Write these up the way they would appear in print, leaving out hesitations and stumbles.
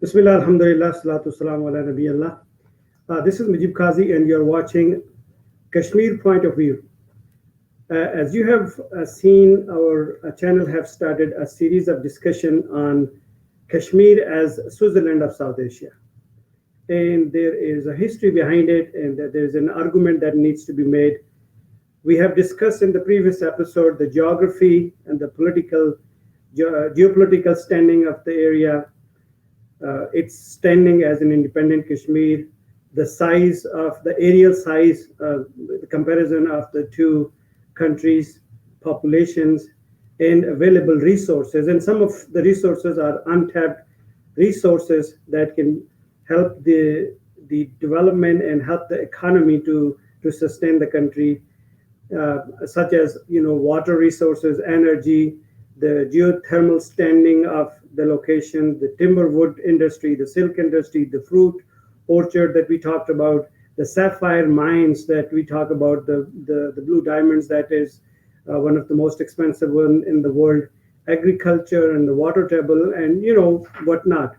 Bismillah, alhamdulillah, salatu salam ala nabi Allah. This is Mujib Qazi, and you're watching Kashmir Point of View. As you have seen, our channel have started a series of discussion on Kashmir as Switzerland of South Asia. And there is a history behind it, and that there's an argument that needs to be made. We have discussed in the previous episode the geography and the geopolitical standing of the area, its standing as an independent Kashmir, the size of the aerial size, the comparison of the two countries, populations, and available resources. And some of the resources are untapped resources that can help the development and help the economy to sustain the country, such as water resources, energy, the geothermal standing of the location, the timber wood industry, the silk industry, the fruit orchard that we talked about, the sapphire mines that we talk about, the blue diamonds that is one of the most expensive one in the world, agriculture and the water table and whatnot.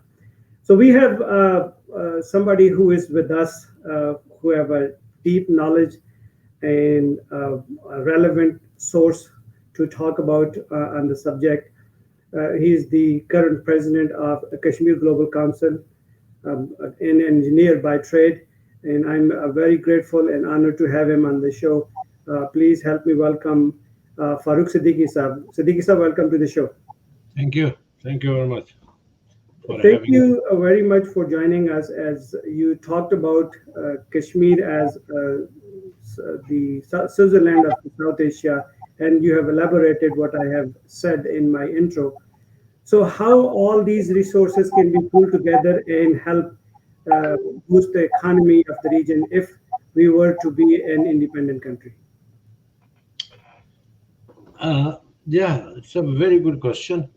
So we have somebody who is with us who have a deep knowledge and a relevant source to talk about on the subject. He is the current president of Kashmir Global Council, an engineer by trade, and I'm very grateful and honored to have him on the show. Please help me welcome Farooq Siddiqui Saab. Siddiqui Saab, welcome to the show. Thank you. Thank you very much for Thank having me. you very much for joining us as you talked about Kashmir as the Switzerland of South Asia, and you have elaborated what I have said in my intro. So, how all these resources can be pulled together and help uh, boost the economy of the region if we were to be an independent country? Yeah, it's a very good question.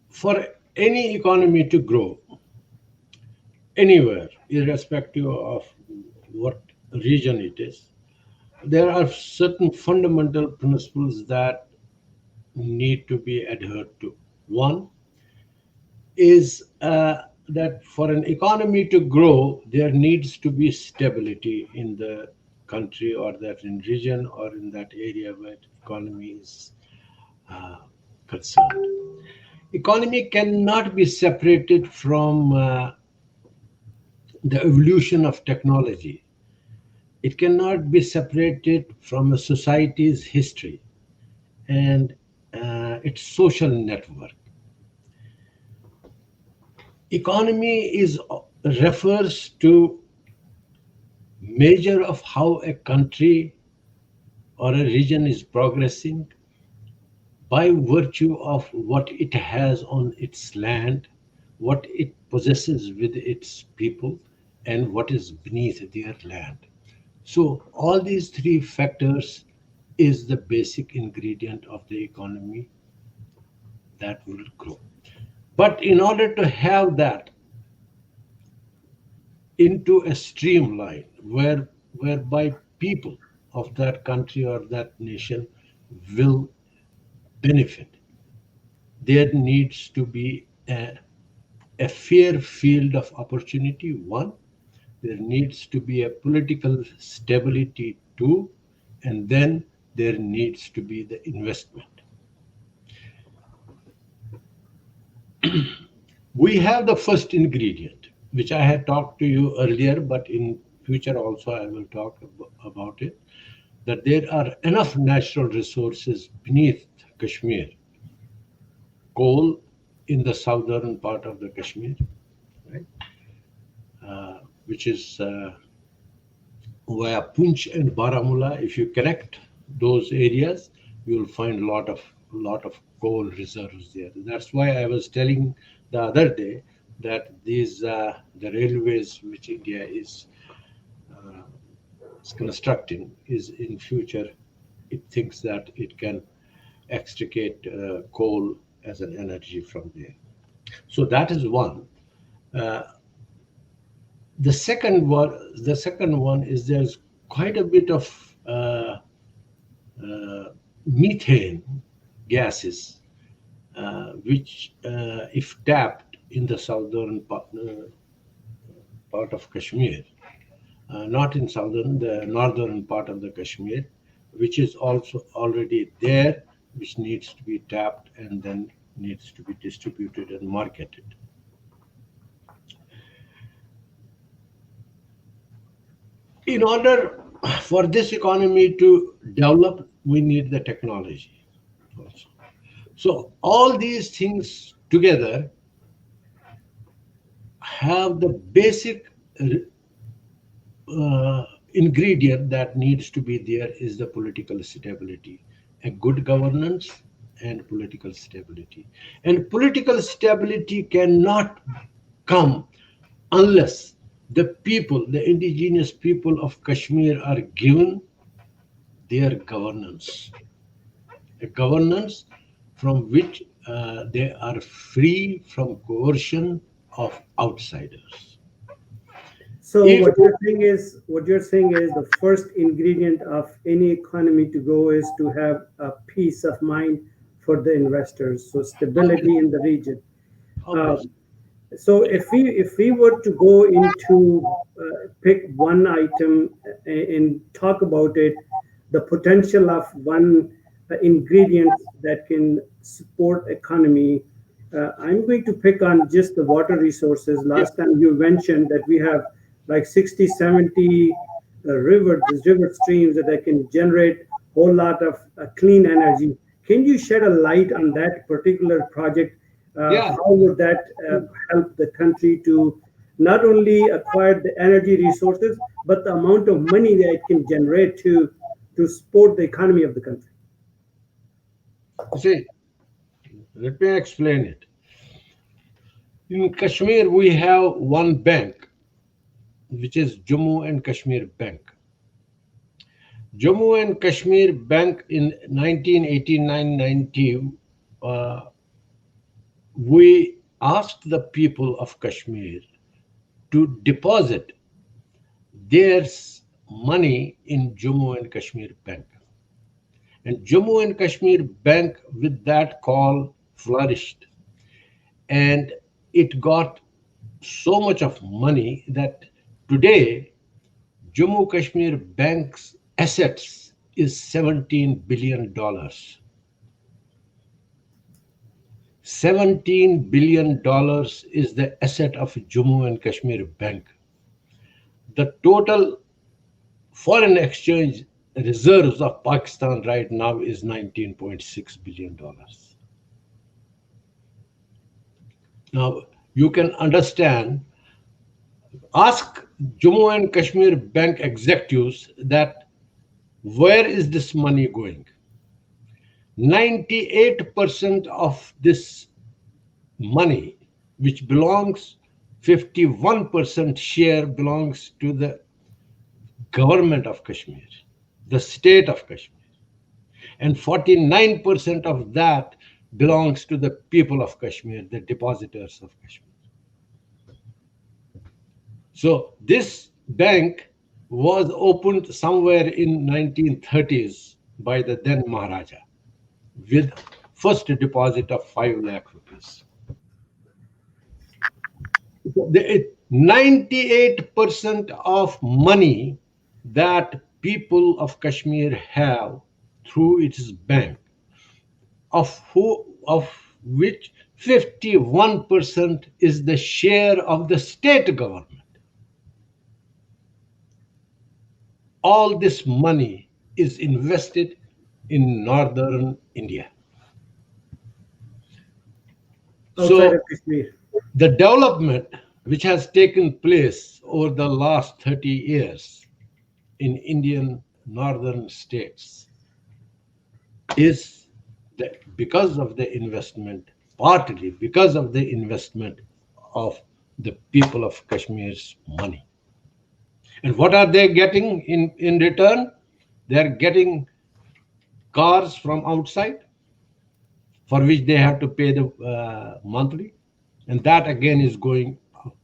For any economy to grow anywhere, irrespective of what region it is, there are certain fundamental principles that need to be adhered to. One is that for an economy to grow, there needs to be stability in the country or that in region or in that area where economy is uh, concerned. Economy cannot be separated from the evolution of technology. It cannot be separated from a society's history and its social network. Economy is refers to measure of how a country or a region is progressing by virtue of what it has on its land, what it possesses with its people, and what is beneath their land. So, all these three factors is the basic ingredient of the economy that will grow. But in order to have that into a streamline whereby people of that country or that nation will benefit, there needs to be a fair field of opportunity. One, there needs to be a political stability too, and then there needs to be the investment. We have the first ingredient, which I had talked to you earlier, but in future also I will talk about it, that there are enough natural resources beneath Kashmir, coal in the southern part of the Kashmir, right? Which is via Punch and Baramulla. If you connect those areas, you will find a lot of coal reserves there. That's why I was telling the other day that these the railways which India is constructing is in future. It thinks that it can extricate coal as an energy from there. So that is one. Uh, the second one is there's quite a bit of uh, methane gases, which, if tapped, in the southern part of Kashmir, not in southern, the northern part of the Kashmir, which is also already there, which needs to be tapped and then needs to be distributed and marketed. In order for this economy to develop, we need the technology also. So all these things together have the basic ingredient that needs to be there is the political stability, a good governance and political stability. And political stability cannot come unless the people, the indigenous people of Kashmir are given their governance, a governance from which they are free from coercion of outsiders. So If what you're saying is the first ingredient of any economy to go is to have a peace of mind for the investors. So stability in the region. obvious, Um, so if we were to go into pick one item and talk about it, the potential of one ingredient that can support economy, I'm going to pick on just the water resources. yeah, Last time you mentioned that we have like 60, 70 river streams that can generate a whole lot of clean energy. Can you shed a light on that particular project? yeah. How would that help the country to not only acquire the energy resources, but the amount of money that it can generate to support the economy of the country? See, let me explain it. In Kashmir, we have one bank, which is Jammu and Kashmir Bank. Jammu and Kashmir Bank in 1989-90, we asked the people of Kashmir to deposit their money in Jammu and Kashmir Bank. And Jammu and Kashmir Bank, with that call, flourished. And it got so much of money that today Jammu Kashmir Bank's assets is $17 billion. $17 billion is the asset of Jammu and Kashmir Bank. The total foreign exchange reserves of Pakistan right now is $19.6 billion. Now, you can understand, ask Jammu and Kashmir Bank executives that where is this money going? 98% of this money, which belongs, 51% share belongs to the government of Kashmir, the state of Kashmir, and 49% of that belongs to the people of Kashmir, the depositors of Kashmir. So this bank was opened somewhere in 1930s by the then Maharaja with first deposit of 5 lakh rupees. The 98% of money that people of Kashmir have through its bank, of which 51% is the share of the state government. All this money is invested in northern India. Outside of So Kashmir? the development which has taken place over the last 30 years in Indian northern states is that because of the investment, partly because of the investment of the people of Kashmir's money. And what are they getting in return? They are getting cars from outside for which they have to pay the monthly, and that again is going up.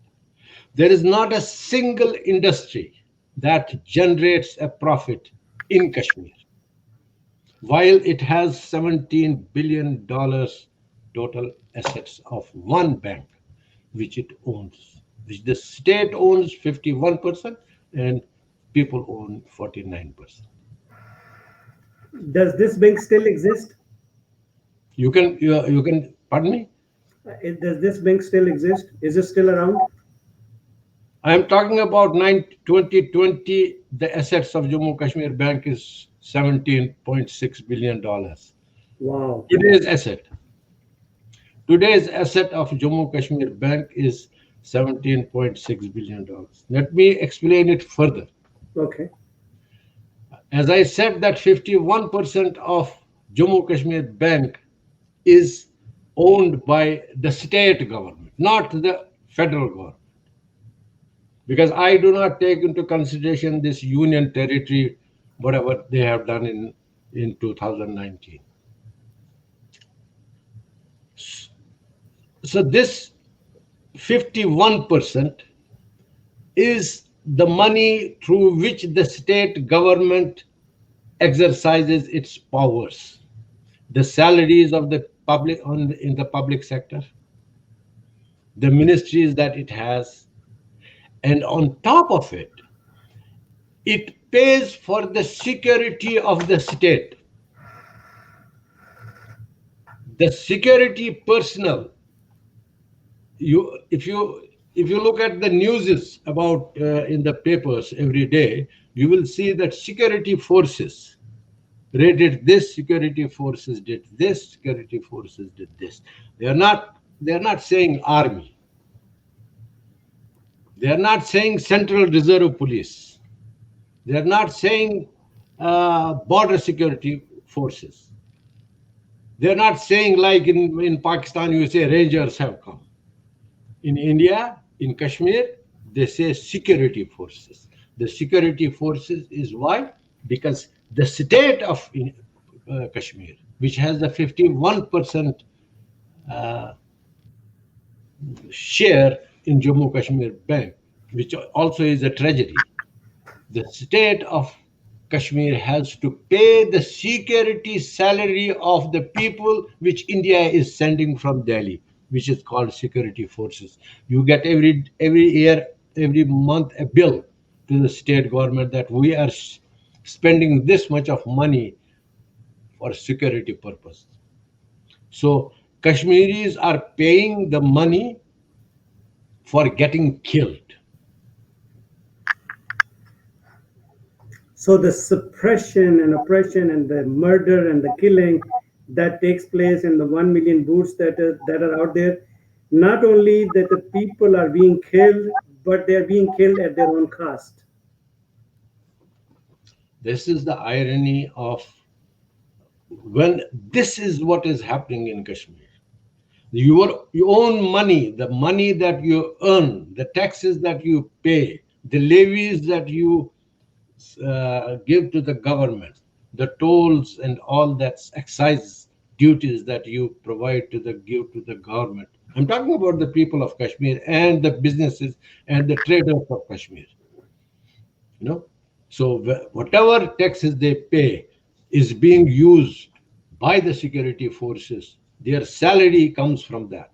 There is not a single industry that generates a profit in Kashmir, while it has $17 billion total assets of one bank. which it owns, which the state owns 51% and people own 49%. Does this bank still exist? You can pardon me. Does this bank still exist? Is it still around? I am talking about 2020. The assets of Jammu Kashmir Bank is $17.6 billion. Wow. Today's asset. Today's asset of Jammu Kashmir Bank is $17.6 billion. Let me explain it further. Okay. As I said, that 51% of Jammu Kashmir Bank is owned by the state government, not the federal government. Because I do not take into consideration this union territory, whatever they have done in 2019. So this 51% is the money through which the state government exercises its powers. The salaries of the public in the public sector, the ministries that it has, and on top of it, it pays for the security of the state. The security personnel, if you look at the news about in the papers every day, you will see that security forces raided this, security forces did this, security forces did this. They are not saying army. They are not saying Central Reserve Police. They are not saying border security forces. They are not saying like in Pakistan you say Rangers have come. In India, in Kashmir, they say security forces. The security forces is why? Because the state of Kashmir, which has the 51% share in Jammu Kashmir Bank, which also is a tragedy. The state of Kashmir has to pay the security salary of the people which India is sending from Delhi, which is called security forces. You get every year, every month a bill to the state government that we are spending this much of money for security purpose. So Kashmiris are paying the money for getting killed. So the suppression and oppression and the murder and the killing that takes place in the 1 million boots that are out there, not only that the people are being killed, but they're being killed at their own cost. This is the irony of when this is what is happening in Kashmir. Your own money, the money that you earn, the taxes that you pay, the levies that you give to the government, the tolls and all that excise duties that you provide to the give to the government. I'm talking about the people of Kashmir and the businesses and the traders of Kashmir. You know, so whatever taxes they pay is being used by the security forces. Their salary comes from that.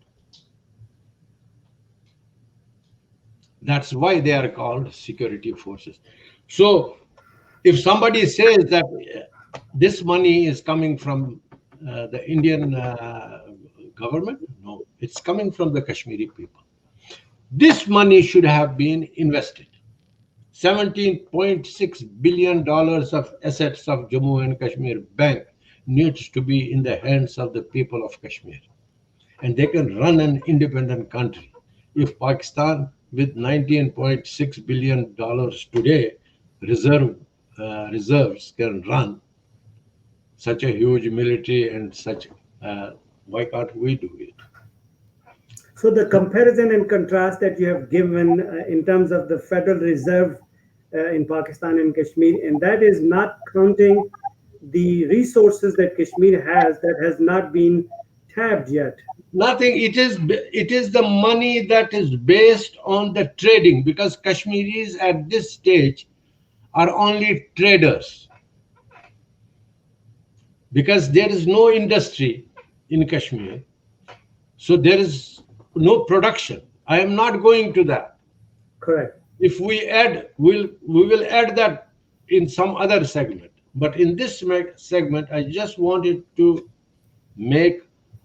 That's why they are called security forces. So if somebody says that this money is coming from the Indian government, no, it's coming from the Kashmiri people. This money should have been invested. $17.6 billion of assets of Jammu and Kashmir Bank needs to be in the hands of the people of Kashmir. And they can run an independent country. If Pakistan, with $19.6 billion today, reserves can run such a huge military and such, why can't we do it? So the comparison and contrast that you have given in terms of the Federal Reserve in Pakistan and Kashmir, and that is not counting the resources that Kashmir has that has not been tapped yet. Nothing. It is the money that is based on the trading, because Kashmiris at this stage are only traders, because there is no industry in Kashmir, so there is no production. I am not going to that. Correct. If we add, we will add that in some other segment. But in this segment, I just wanted to make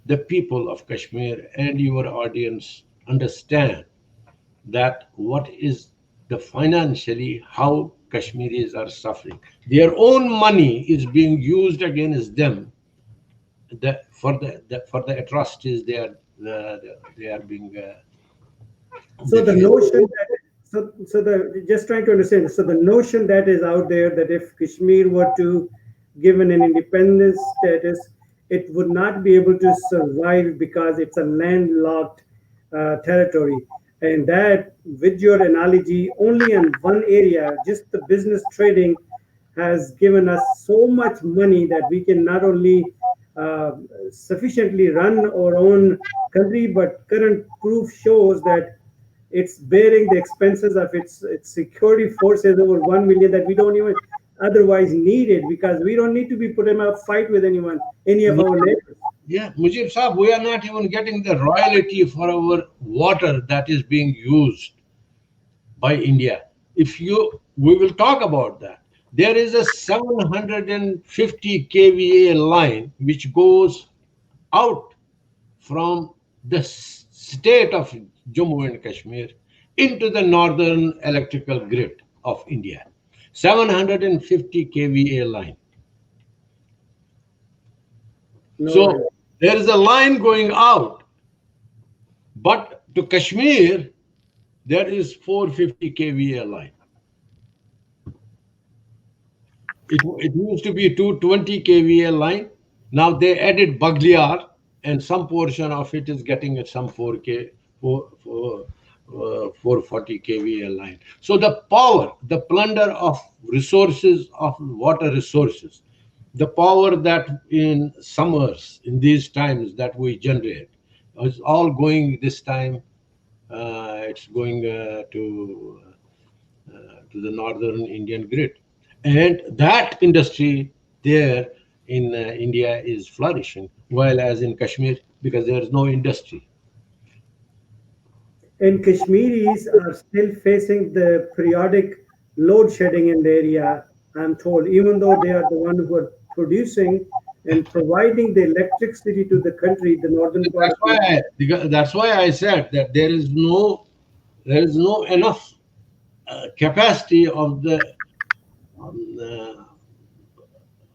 the people of Kashmir and your audience understand that what is the financially how Kashmiris are suffering. Their own money is being used against them for the atrocities they are being So they the feel. notion that so the just trying to understand. So the notion that is out there that if Kashmir were to given an independence status, it would not be able to survive because it's a landlocked territory, and that, with your analogy, only in one area, just the business trading, has given us so much money that we can not only uh, sufficiently run our own country, but current proof shows that it's bearing the expenses of its security forces over 1 million that we don't even otherwise need it because we don't need to be put in a fight with anyone, any of our neighbors. Yeah, Mujib Saab, we are not even getting the royalty for our water that is being used by India. We will talk about that. There is a 750 kVA line which goes out from the state of Jammu and Kashmir into the northern electrical grid of India. 750 kVA line. No, I, So there is a line going out, but to Kashmir, there is 450 kVA line. It used to be 220 kVA line. Now they added Bagliar, and some portion of it is getting at some 4K, 440 kVA line. So the power, the plunder of resources, of water resources, the power that in summers, in these times that we generate, is all going this time. It's going to the northern Indian grid. And that industry there in India is flourishing, while as in Kashmir, because there is no industry. and Kashmiris are still facing the periodic load shedding in the area, I'm told, even though they are the one who are producing and providing the electricity to the country, the northern part That's of why India. that's why I said that there is no enough capacity uh,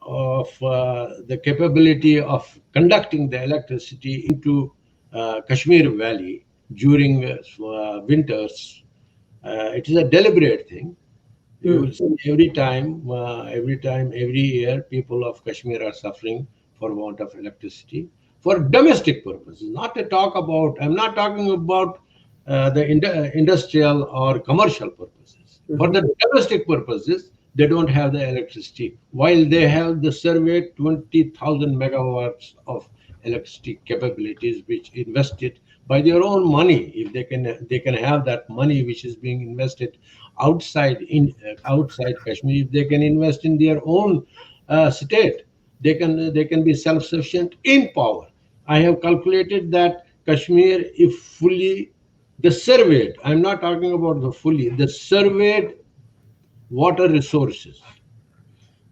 of the capability of conducting the electricity into Kashmir Valley during winters. It is a deliberate thing. You Hmm. will see every year, people of Kashmir are suffering for want of electricity for domestic purposes. Not to talk about, I'm not talking about the industrial or commercial purposes. For Mhm. the domestic purposes, they don't have the electricity. While they have the surveyed 20,000 megawatts of electricity capabilities, which invested by their own money, if they can have that money which is being invested outside Kashmir, if they can invest in their own state, they can be self-sufficient in power. I have calculated that Kashmir, if fully the surveyed, I'm not talking about the fully, the surveyed water resources.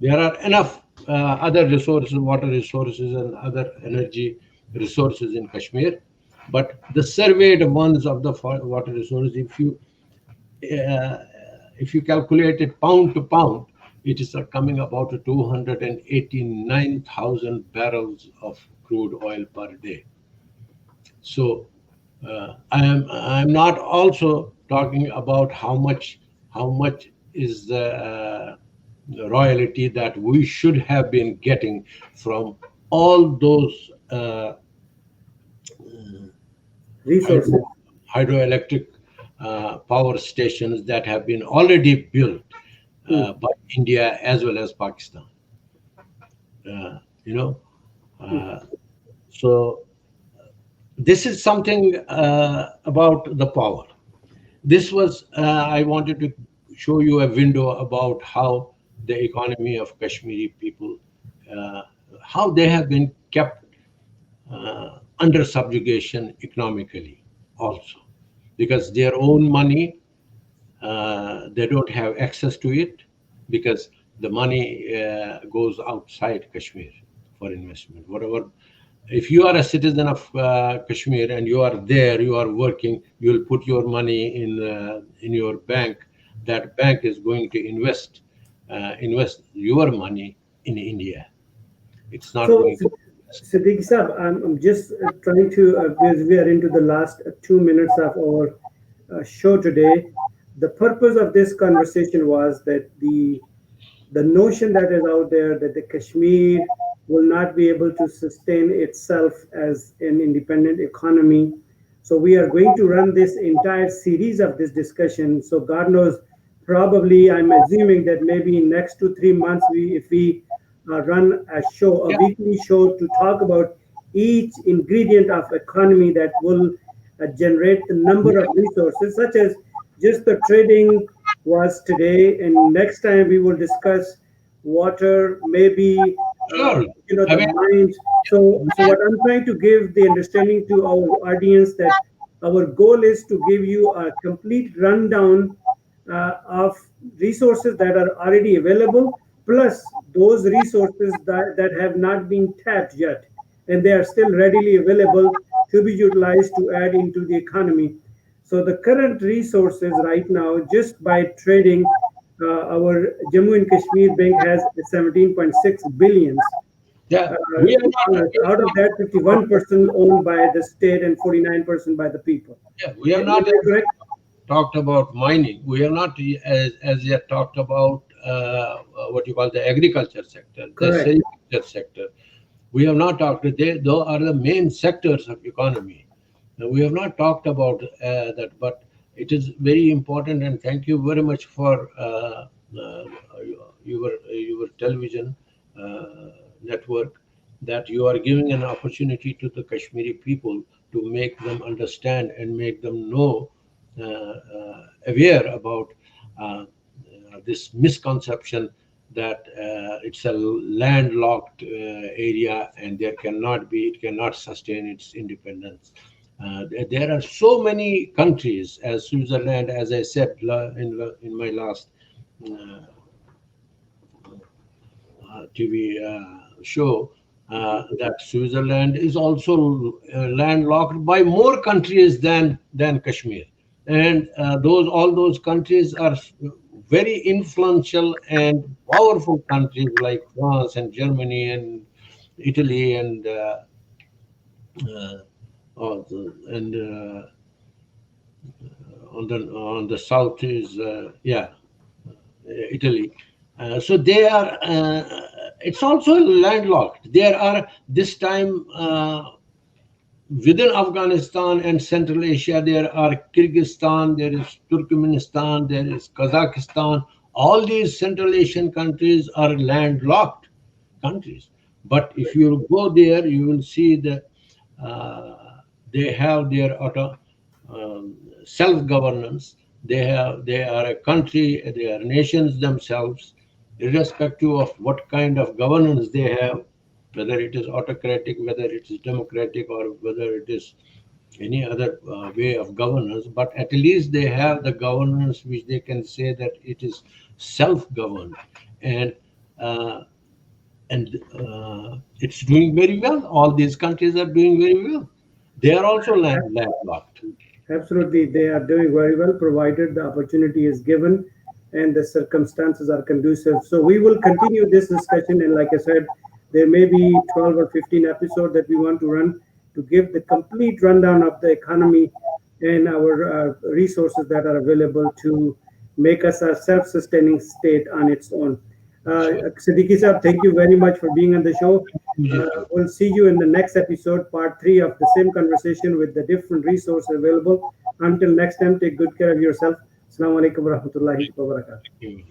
There are enough other resources, water resources, and other energy resources in Kashmir. But the surveyed ones of the water resources, uh, if you calculate it pound to pound, it is coming about to 289,000 barrels of crude oil per day. So I'm not also talking about how much is the royalty that we should have been getting from all those Resources. hydro, hydroelectric power stations that have been already built Hmm. by India as well as Pakistan. You know, Hmm. uh, so this is something about the power. This was I wanted to show you a window about how the economy of Kashmiri people, uh, how they have been kept under subjugation economically also, because their own money, they don't have access to it, because the money goes outside Kashmir for investment. Whatever, if you are a citizen of Kashmir and you are there, you are working, you will put your money in your bank. That bank is going to invest your money in India. It's not So, going to. Siddiqui Saab, I'm just trying to, because we are into the last 2 minutes of our show today. The purpose of this conversation was that the notion that is out there that the Kashmir will not be able to sustain itself as an independent economy. So we are going to run this entire series of this discussion. So God knows, probably I'm assuming that maybe in next 2 3 months, if we run a show, a Yeah, weekly show to talk about each ingredient of economy that will generate the number of resources, such as just the trading was today, and next time we will discuss water, maybe sure. I the mean, mines. So what I'm trying to give the understanding to our audience that our goal is to give you a complete rundown of resources that are already available, plus those resources that have not been tapped yet, and they are still readily available to be utilized to add into the economy. So the current resources right now, just by trading, our Jammu and Kashmir Bank has 17.6 billions. yeah, Uh, we are not. Out of that, 51% owned by the state and 49% by the people. Yeah, we have Am not I correct? talked about mining. We have not as yet talked about what you call the agriculture sector, the Correct. agriculture sector. We have not talked. Those are the main sectors of economy. Now, we have not talked about that, but it is very important. And thank you very much for your television network, that you are giving an opportunity to the Kashmiri people to make them understand and make them know, aware about this misconception that it's a landlocked area and it cannot sustain its independence. There are so many countries, as Switzerland, as I said in my last uh, TV show, that Switzerland is also landlocked by more countries than Kashmir, and those all those countries are very influential and powerful countries like France and Germany and Italy and uh, and on the south is Italy. So they are. It's also landlocked. There are this time within Afghanistan and Central Asia. There are Kyrgyzstan. There is Turkmenistan. There is Kazakhstan. All these Central Asian countries are landlocked countries. But if you go there, you will see that they have their self-governance. They are a country. They are nations themselves, irrespective of what kind of governance they have, whether it is autocratic, whether it is democratic, or whether it is any other way of governance. But at least they have the governance which they can say that it is self-governed, and uh, it's doing very well. All these countries are doing very well. They are also landlocked. Absolutely, they are doing very well, provided the opportunity is given and the circumstances are conducive. So we will continue this discussion, and like I said, there may be 12 or 15 episodes that we want to run to give the complete rundown of the economy and our resources that are available to make us a self-sustaining state on its own. Siddiqui Saab, thank you very much for being on the show. We'll see you in the next episode, part 3 of the same conversation with the different resources available. Until next time, take good care of yourself. Assalamu alaikum wa rahmatullahi wa barakatuh. Thank you.